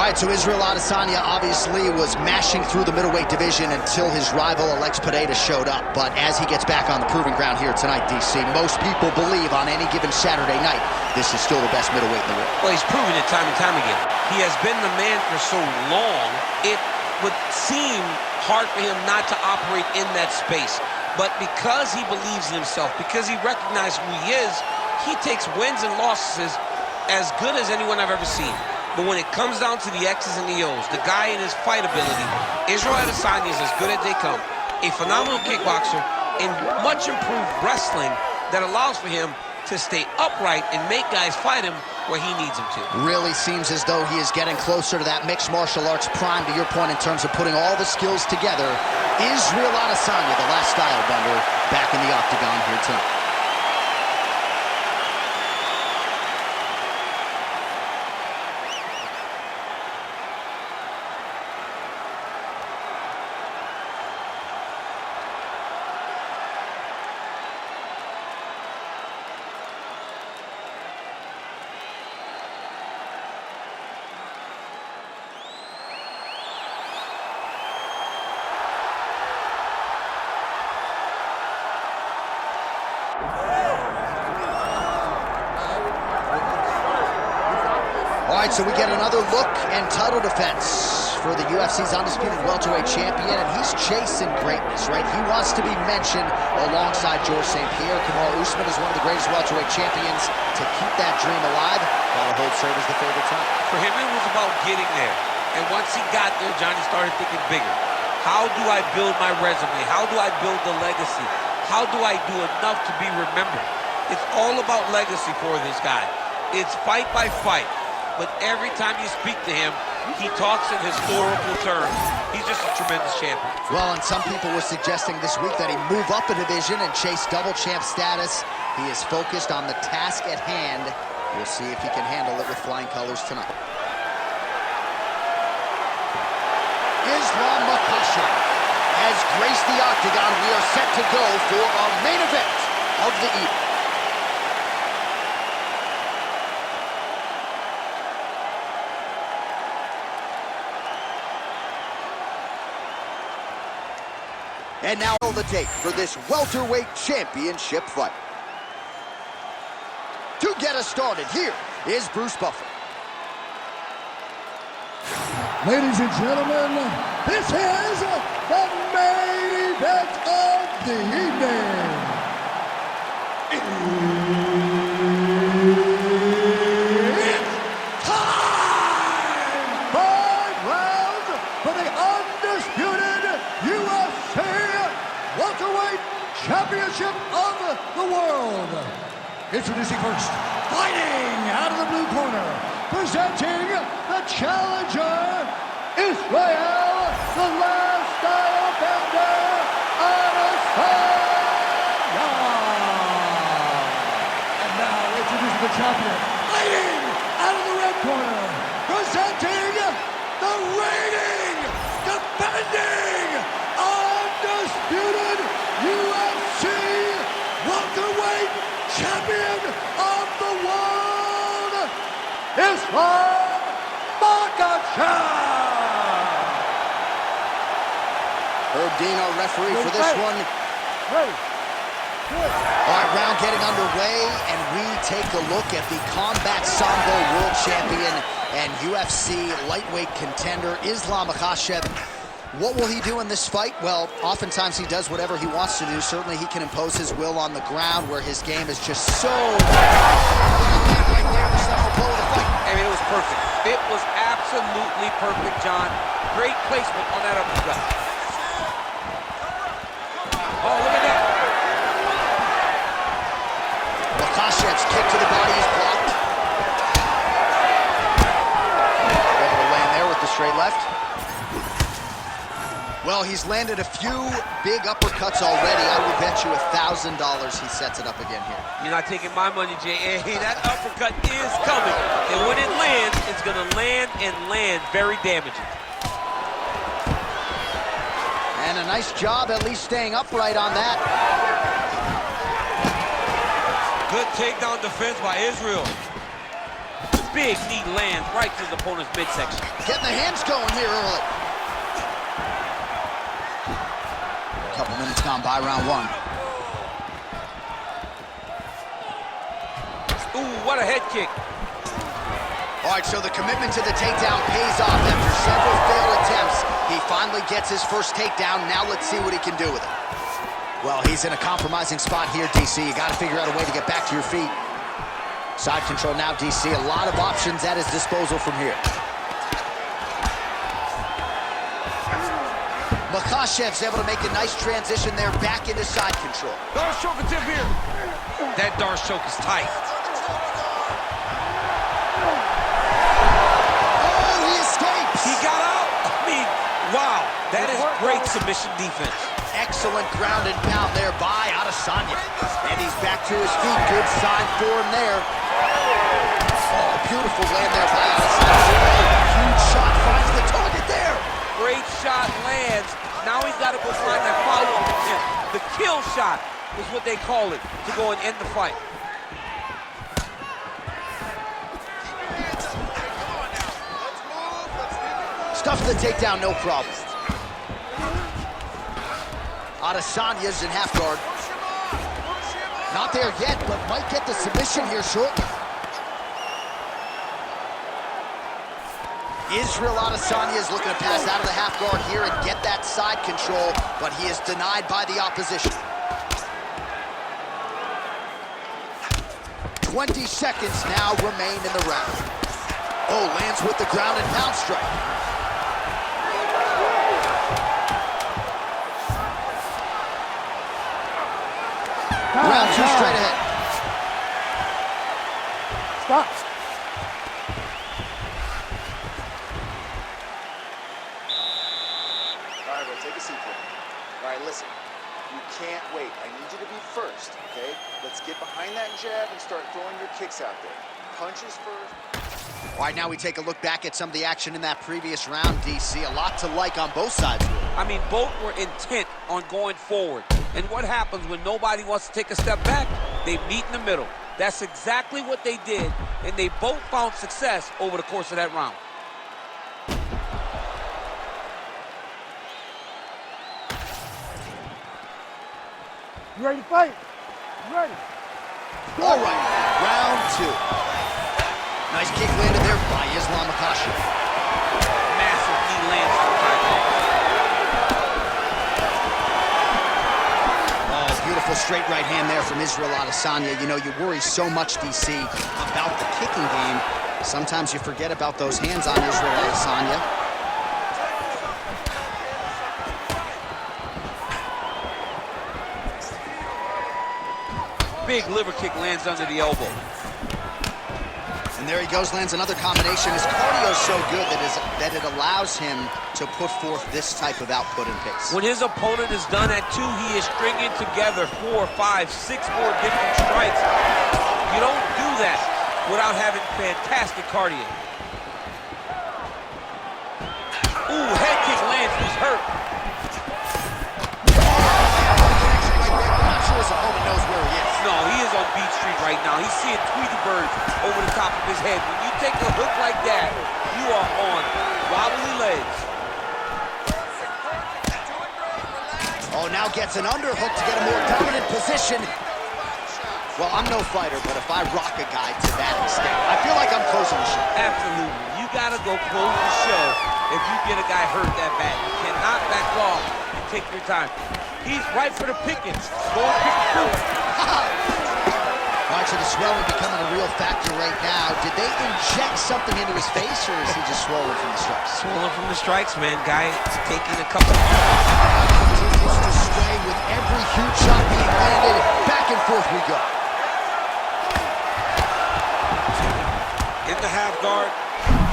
right, so Israel Adesanya obviously was mashing through the middleweight division until his rival Alex Pereira showed up. But as he gets back on the proving ground here tonight, DC, most people believe on any given Saturday night, this is still the best middleweight in the world. Well, he's proven it time and time again. He has been the man for so long, it would seem hard for him not to operate in that space. But because he believes in himself, because he recognizes who he is, he takes wins and losses as good as anyone I've ever seen. But when it comes down to the X's and the O's, the guy in his fight ability, Israel Adesanya is as good as they come. A phenomenal kickboxer and much improved wrestling that allows for him to stay upright and make guys fight him where he needs them to. Really seems as though he is getting closer to that mixed martial arts prime, to your point, in terms of putting all the skills together. Israel Adesanya, the last style bender, back in the octagon here tonight. All right, so we get another look and title defense for the UFC's undisputed welterweight champion, and he's chasing greatness, right? He wants to be mentioned alongside George St. Pierre. Kamaru Usman is one of the greatest welterweight champions to keep that dream alive, while the hold serve is the favorite time. For him, it was about getting there. And once he got there, Johnny started thinking bigger. How do I build my resume? How do I build the legacy? How do I do enough to be remembered? It's all about legacy for this guy. It's fight by fight. But every time you speak to him, he talks in historical terms. He's just a tremendous champion. Well, and some people were suggesting this week that he move up a division and chase double champ status. He is focused on the task at hand. We'll see if he can handle it with flying colors tonight. Islam Makhachev has graced the octagon. We are set to go for our main event of the evening. And now the tape for this welterweight championship fight. To get us started, here is Bruce Buffer. Ladies and gentlemen, this is the main event of the evening. It's time! 5 rounds for the undisputed UFC welterweight championship of the world. Introducing first, fighting out of the blue corner, presenting the challenger, Israel, the last style bender, Adesanya. And now introducing the champion, fighting out of the red corner, presenting the reigning, defending, undisputed UFC welterweight champion of the world, Islam Makhachev. Herb Dean, our referee for this one. All right, round getting underway, and we take a look at the Combat Sambo world champion and UFC lightweight contender, Islam Makhachev. What will he do in this fight? Well, oftentimes he does whatever he wants to do. Certainly he can impose his will on the ground, where his game is just so... I mean, it was perfect. It was absolutely perfect, John. Great placement on that uppercut. Oh, look at that. Makhachev's kick to the body is blocked. Able to land there with the straight left. Well, he's landed a few big uppercuts already. I will bet you $1,000 he sets it up again here. You're not taking my money, Jay. Hey, that uppercut is coming. And when it lands, it's going to land and land very damaging. And a nice job at least staying upright on that. Good takedown defense by Israel. Big knee lands right to his opponent's midsection. Getting the hands going here early. A couple minutes gone by round one. Ooh, what a head kick. All right, so the commitment to the takedown pays off. After several failed attempts, he finally gets his first takedown. Now let's see what he can do with it. Well, he's in a compromising spot here, DC. You got to figure out a way to get back to your feet. Side control now, DC. A lot of options at his disposal from here. Makhachev's able to make a nice transition there back into side control. Darce choke attempt here. That Darce choke is tight. Oh, he escapes. He got out. I mean, wow. That is great submission defense. Excellent ground and pound there by Adesanya. And he's back to his feet. Good sign for him there. Oh, beautiful land there by Adesanya. Huge shot finds the target there. Great shot lands. Now he's got to go find that follow-up attempt. The kill shot is what they call it to go and end the fight. Stuffs the takedown, no problem. Adesanya's in half guard. Not there yet, but might get the submission here shortly. Israel Adesanya is looking to pass out of the half guard here and get that side control, but he is denied by the opposition. 20 seconds now remain in the round. Oh, lands with the ground and pound strike. Round two straight ahead. Stop. All right, bro, take a seat for me. All right, listen. You can't wait. I need you to be first, okay? Let's get behind that jab and start throwing your kicks out there. Punches first. All right, now we take a look back at some of the action in that previous round, DC. A lot to like on both sides, really. I mean, both were intent on going forward. And what happens when nobody wants to take a step back? They meet in the middle. That's exactly what they did, and they both found success over the course of that round. You ready to fight? You ready? All right, round two. Nice kick landed there by Islam Makhachev. Massive knee lands for Oh, beautiful straight right hand there from Israel Adesanya. You know, you worry so much, DC, about the kicking game. Sometimes you forget about those hands on Israel Adesanya. Big liver kick lands under the elbow. And there he goes, lands another combination. His cardio is so good that it allows him to put forth this type of output and pace. When his opponent is done at two, he is stringing together 4, 5, 6 more different strikes. You don't do that without having fantastic cardio. Ooh, head kick lands, he's hurt. His opponent knows where he is. No, he is on Beach Street right now. He's seeing Tweety birds over the top of his head. When you take a hook like that, you are on wobbly legs. Oh, now gets an underhook to get a more dominant position. Well, I'm no fighter, but if I rock a guy to that extent, I feel like I'm closing the show. Absolutely. You got to go close the show if you get a guy hurt that bad. You cannot back off and take your time. He's right for the pickings. Go and pick the food. All right, so the swelling becoming a real factor right now. Did they inject something into his face, or is he just swollen from the strikes? Swollen from the strikes, man. Guy taking a couple. Continues to stray with every huge shot being landed. Back and forth we go. In the half guard.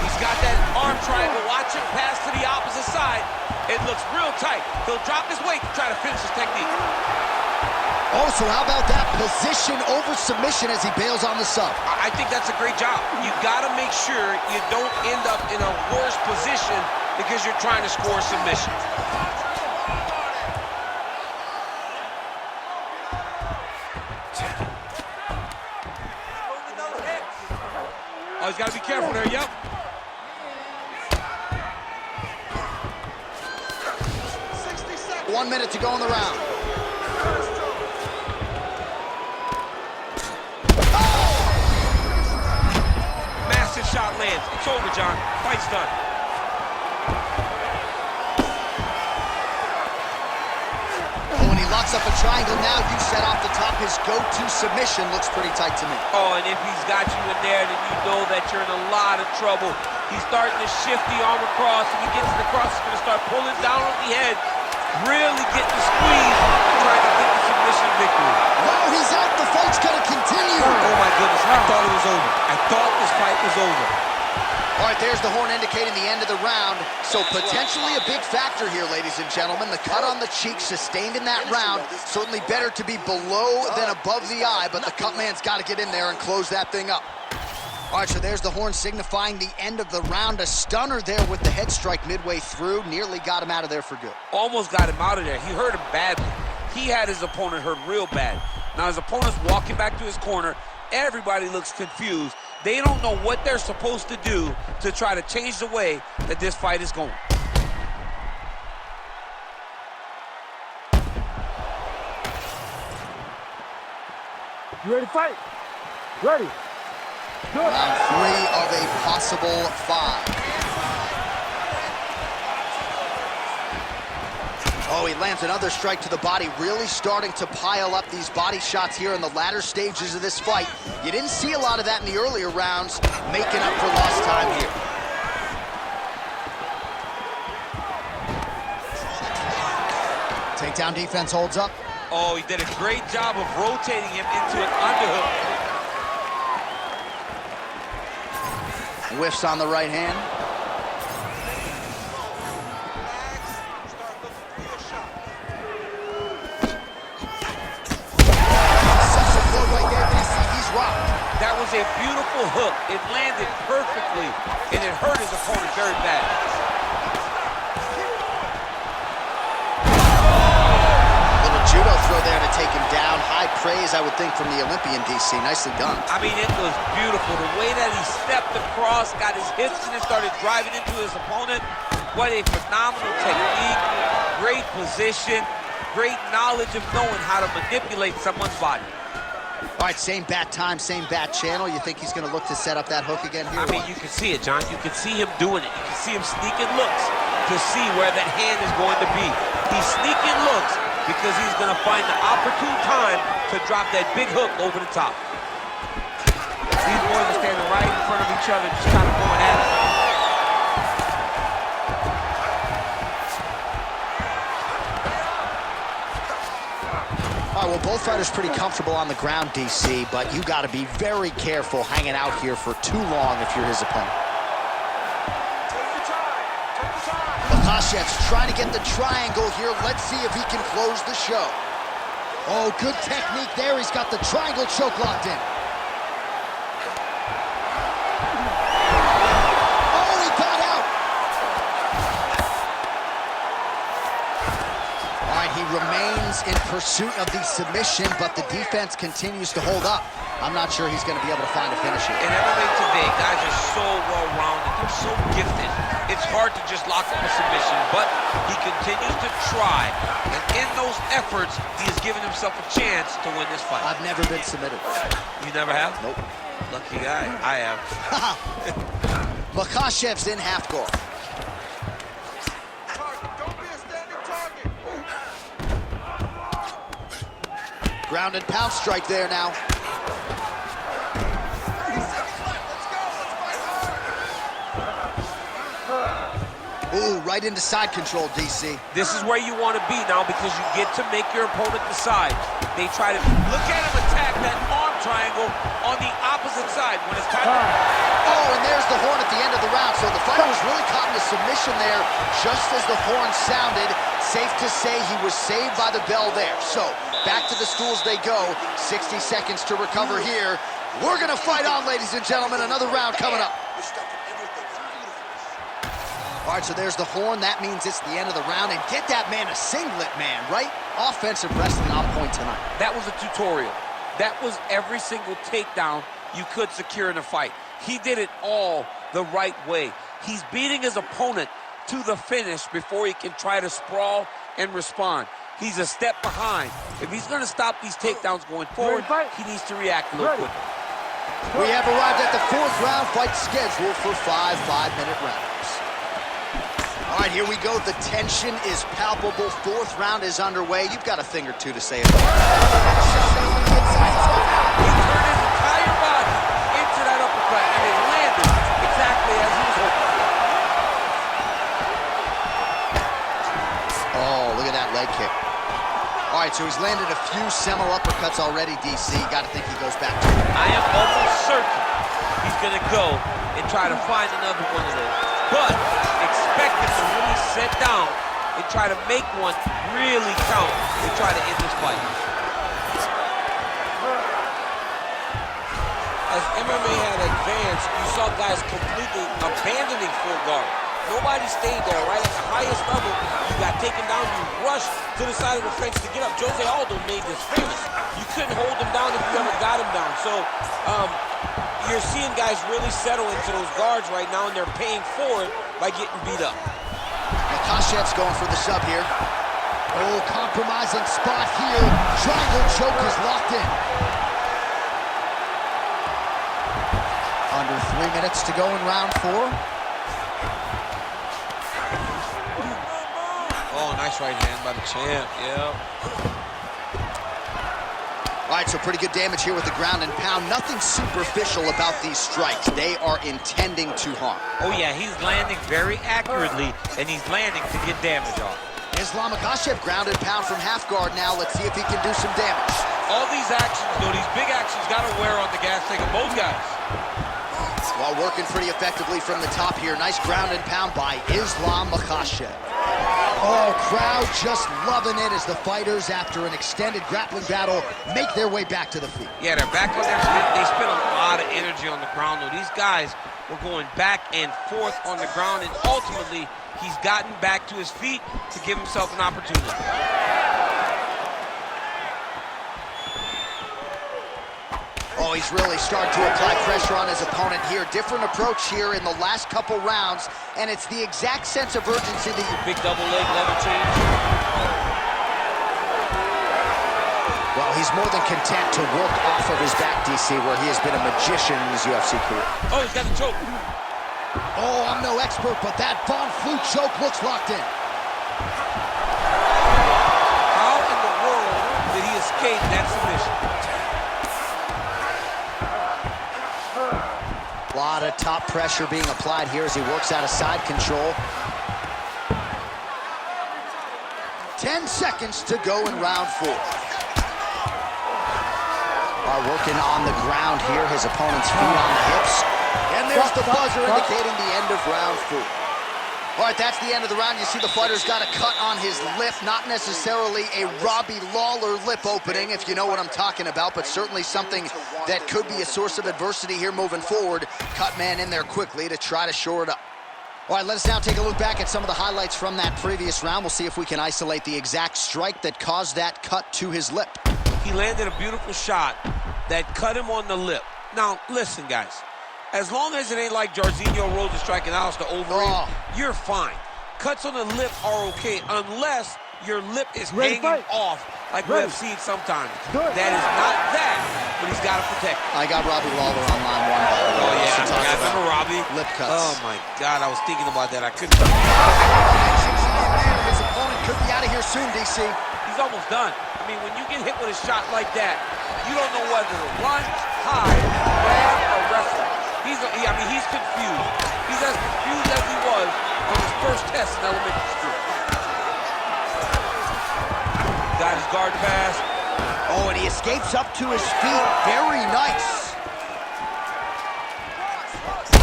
He's got that arm triangle. Watch him pass to the opposite side. It looks real tight. He'll drop his weight to try to finish his technique. Oh, so how about that position over submission as he bails on the sub? I think that's a great job. You got to make sure you don't end up in a worse position because you're trying to score a submission. he's got to be careful there, yep. – 1 minute to go in the round. Massive shot lands. It's over, John. Fight's done. Locks up a triangle now. You set off the top. His go-to submission looks pretty tight to me. Oh, and if he's got you in there, then you know that you're in a lot of trouble. He's starting to shift the arm across. If he gets the cross, he's going to start pulling down on the head, really getting the squeeze, trying to get the submission victory. Wow, he's out. The fight's going to continue. Oh, my goodness. I thought it was over. I thought this fight was over. All right, there's the horn indicating the end of the round. So potentially a big factor here, ladies and gentlemen. The cut on the cheek sustained in that round. Certainly better to be below than above the eye, but the cut man's got to get in there and close that thing up. All right, so there's the horn signifying the end of the round. A stunner there with the head strike midway through. Nearly got him out of there for good. Almost got him out of there. He hurt him badly. He had his opponent hurt real bad. Now his opponent's walking back to his corner. Everybody looks confused. They don't know what they're supposed to do to try to change the way that this fight is going. You ready to fight? Ready. Good. Round 3 of a possible 5. Oh, he lands another strike to the body, really starting to pile up these body shots here in the latter stages of this fight. You didn't see a lot of that in the earlier rounds, making up for lost time here. Takedown defense holds up. Oh, he did a great job of rotating him into an underhook. Whiffs on the right hand. That was a beautiful hook. It landed perfectly, and it hurt his opponent very bad. Little judo throw there to take him down. High praise, I would think, from the Olympian, DC. Nicely done. I mean, it was beautiful. The way that he stepped across, got his hips in and started driving into his opponent. What a phenomenal technique. Great position. Great knowledge of knowing how to manipulate someone's body. All right, same bat time, same bat channel. You think he's going to look to set up that hook again here? I mean, you can see it, John. You can see him doing it. You can see him sneaking looks to see where that hand is going to be. He's sneaking looks because he's going to find the opportune time to drop that big hook over the top. These boys are standing right in front of each other, just kind of going at it. All right, well, both fighters pretty comfortable on the ground, DC, but you got to be very careful hanging out here for too long if you're his opponent. Makhachev's trying to get the triangle here. Let's see if he can close the show. Oh, good technique there. He's got the triangle choke locked in. Oh, he got out. All right, he remains in pursuit of the submission, but the defense continues to hold up. I'm not sure he's going to be able to find a finish here. In MMA today, guys are so well-rounded. They're so gifted. It's hard to just lock up a submission, but he continues to try. And in those efforts, he has given himself a chance to win this fight. I've never been submitted. You never have? Nope. Lucky guy. I have. Makhachev's in half guard. Don't be a standing target. Ground and pound strike there now. Ooh, right into side control, DC. This is where you want to be now because you get to make your opponent decide. They try to look at him attack that arm triangle on the opposite side when it's time. Oh, and there's the horn at the end of the round. So the fighter was really caught in a submission there just as the horn sounded. Safe to say he was saved by the bell there. So back to the stools they go. 60 seconds to recover here. We're going to fight on, ladies and gentlemen. Another round coming up. All right, so there's the horn. That means it's the end of the round. And get that man a singlet, man, right? Offensive wrestling on point tonight. That was a tutorial. That was every single takedown you could secure in a fight. He did it all the right way. He's beating his opponent to the finish before he can try to sprawl and respond. He's a step behind. If he's going to stop these takedowns going forward, he needs to react a little quicker. We have arrived at the 4th round fight scheduled for 5 5-minute rounds. All right, here we go. The tension is palpable. 4th round is underway. You've got a thing or two to say about it. He turned his entire body into that uppercut, and it landed exactly as he was hoping. Oh, look at that leg kick. All right, so he's landed a few seminal uppercuts already, DC. Got to think he goes back to it. I am almost certain he's going to go and try to find another one of those. But expect him to really sit down and try to make one really count and try to end this fight. As MMA had advanced, you saw guys completely abandoning full guard. Nobody stayed there, right? At the highest level, you got taken down, you rushed to the side of the fence to get up. Jose Aldo made this famous. You couldn't hold him down if you ever got him down. So you're seeing guys really settle into those guards right now, and they're paying for it by getting beat up. Makhachev's going for the sub here. Oh, compromising spot here. Triangle choke is locked in. Under 3 minutes to go in round 4. Oh, nice right hand by the champ, yeah. All right, so pretty good damage here with the ground and pound. Nothing superficial about these strikes. They are intending to harm. Oh, yeah, he's landing very accurately, and he's landing to get damage off. Islam Makhachev ground and pound from half guard now. Let's see if he can do some damage. All these actions, though, these big actions got to wear on the gas tank of both guys. While working pretty effectively from the top here. Nice ground and pound by Islam Makhachev. Oh, crowd just loving it as the fighters, after an extended grappling battle, make their way back to the feet. Yeah, they're back on their feet. They spent a lot of energy on the ground, though. These guys were going back and forth on the ground, and ultimately, he's gotten back to his feet to give himself an opportunity. Oh, he's really starting to apply pressure on his opponent here. Different approach here in the last couple rounds, and it's the exact sense of urgency that you... Big double leg lever change. Well, he's more than content to work off of his back, DC, where he has been a magician in his UFC career. Oh, he's got the choke. Oh, I'm no expert, but that Von Flue choke looks locked in. How in the world did he escape that submission? A lot of top pressure being applied here as he works out of side control. 10 seconds to go in round 4. Working on the ground here, his opponent's feet on the hips. And there's the buzzer indicating the end of round 4. All right, that's the end of the round. You see the fighter's got a cut on his lip, not necessarily a Robbie Lawler lip opening, if you know what I'm talking about, but certainly something that could be a source of adversity here moving forward. Cut man in there quickly to try to shore it up. All right, let us now take a look back at some of the highlights from that previous round. We'll see if we can isolate the exact strike that caused that cut to his lip. He landed a beautiful shot that cut him on the lip. Now, listen, guys. As long as it ain't like Jairzinho Rosa striking Alistair Overeem, you're fine. Cuts on the lip are okay, unless your lip is hanging off, like we have seen sometimes. That is not that, but he's got to protect it. I got Robbie Lawler on line 1, by the way. Oh, yeah, I remember Robbie. Lip cuts. Oh, my God, I was thinking about that. I couldn't. His opponent could be out of here soon, DC. He's almost done. I mean, when you get hit with a shot like that, you don't know whether to lunge, hide, grab, or wrestle. He's confused. He's as confused as he was on his first test in elementary school. Got his guard pass. Oh, and he escapes up to his feet. Very nice. Did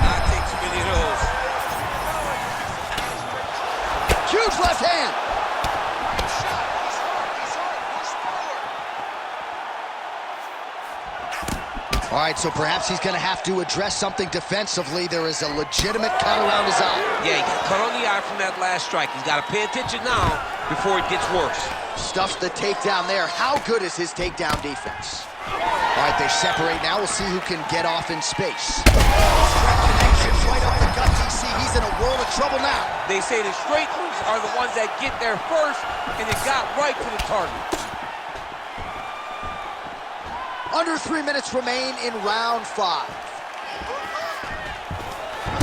not take too many of those. Huge left hand. All right, so perhaps he's going to have to address something defensively. There is a legitimate cut around his eye. Yeah, he got cut on the eye from that last strike. He's got to pay attention now before it gets worse. Stuffs the takedown there. How good is his takedown defense? All right, they separate now. We'll see who can get off in space. Connections right up the gut, DC. He's in a world of trouble now. They say the straight ones are the ones that get there first, and it got right to the target. Under 3 minutes remain in round 5.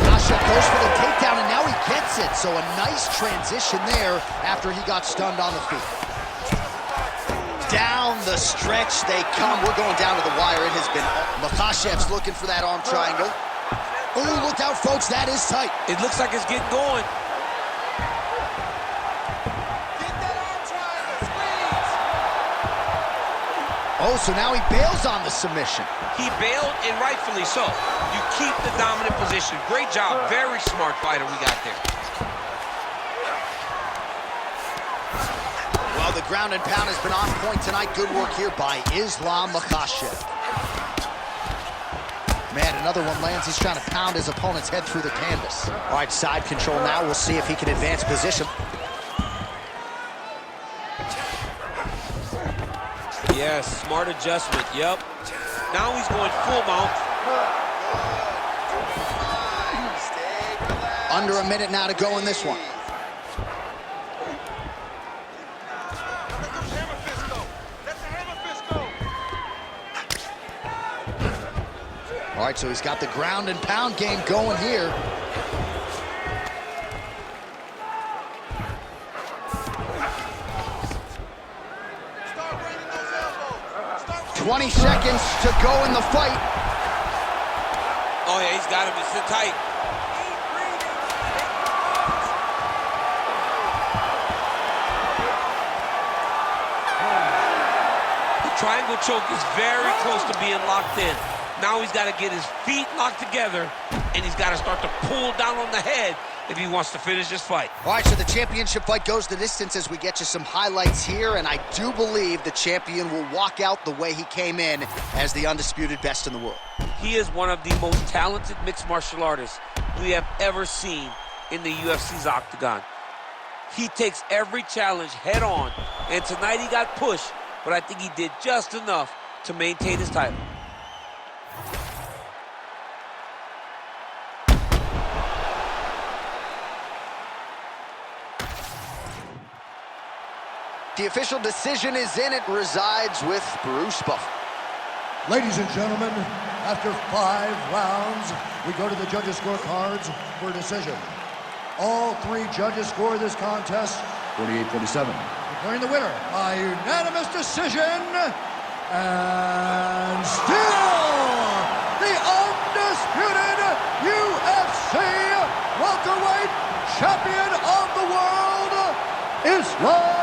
Makhachev goes for the takedown, and now he gets it. So a nice transition there after he got stunned on the feet. Down the stretch they come. We're going down to the wire. It has been Makhachev's looking for that arm triangle. Oh, look out, folks. That is tight. It looks like it's getting going. Oh, so now he bails on the submission. He bailed, and rightfully so. You keep the dominant position. Great job. Very smart fighter we got there. Well, the ground and pound has been on point tonight. Good work here by Islam Makhachev. Man, another one lands. He's trying to pound his opponent's head through the canvas. All right, side control now. We'll see if he can advance position. Yes, smart adjustment. Yep. Now he's going full mount. Under a minute now to go in this one. All right, so he's got the ground and pound game going here. 20 seconds to go in the fight. Oh, yeah, he's got him. It's tight. The triangle choke is very close to being locked in. Now he's got to get his feet locked together, and he's got to start to pull down on the head if he wants to finish this fight. All right, so the championship fight goes the distance as we get you some highlights here, and I do believe the champion will walk out the way he came in as the undisputed best in the world. He is one of the most talented mixed martial artists we have ever seen in the UFC's octagon. He takes every challenge head on, and tonight he got pushed, but I think he did just enough to maintain his title. The official decision is in. It resides with Bruce Buffer. Ladies and gentlemen, after 5 rounds, we go to the judges' scorecards for a decision. All 3 judges score this contest 48-47. Declaring the winner by unanimous decision, and still the undisputed UFC welterweight champion of the world, Islam